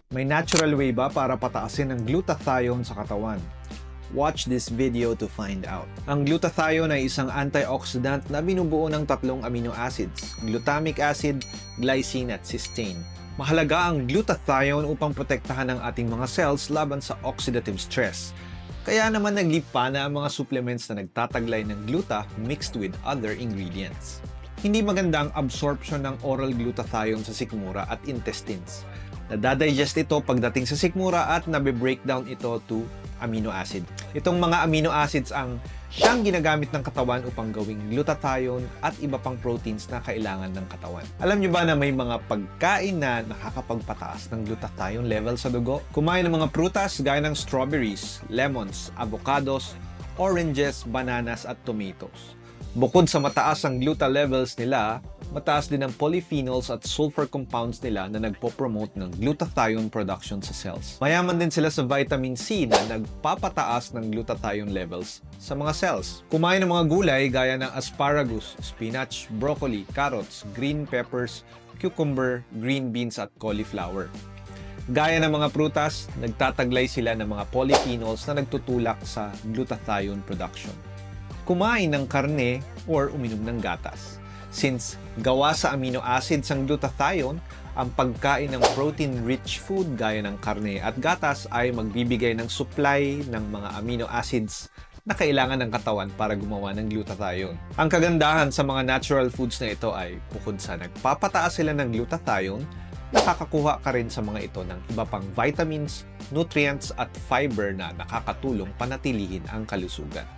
May natural way ba para pataasin ang glutathione sa katawan? Watch this video to find out. Ang glutathione ay isang antioxidant na binubuo ng tatlong amino acids, glutamic acid, glycine at cysteine. Mahalaga ang glutathione upang protektahan ang ating mga cells laban sa oxidative stress. Kaya naman naglipa na ang mga supplements na nagtataglay ng gluta mixed with other ingredients. Hindi maganda ang absorption ng oral glutathione sa sikmura at intestines. Nadadigest ito pagdating sa sikmura at nabe-breakdown ito to amino acid. Itong mga amino acids ang siyang ginagamit ng katawan upang gawing glutathione at iba pang proteins na kailangan ng katawan. Alam niyo ba na may mga pagkain na nakakapagpataas ng glutathione level sa dugo? Kumain ng mga prutas gaya ng strawberries, lemons, avocados, oranges, bananas at tomatoes. Bukod sa mataas ang gluta levels nila, mataas din ang polyphenols at sulfur compounds nila na nagpo-promote ng glutathione production sa cells. Mayaman din sila sa vitamin C na nagpapataas ng glutathione levels sa mga cells. Kumain ng mga gulay gaya ng asparagus, spinach, broccoli, carrots, green peppers, cucumber, green beans at cauliflower. Gaya ng mga prutas, nagtataglay sila ng mga polyphenols na nagtutulak sa glutathione production. Kumain ng karne or uminom ng gatas. Since gawa sa amino acids ang glutathione, ang pagkain ng protein-rich food gaya ng karne at gatas ay magbibigay ng supply ng mga amino acids na kailangan ng katawan para gumawa ng glutathione. Ang kagandahan sa mga natural foods na ito ay bukod sa nagpapataas sila ng glutathione, nakakakuha ka rin sa mga ito ng iba pang vitamins, nutrients at fiber na nakakatulong panatilihin ang kalusugan.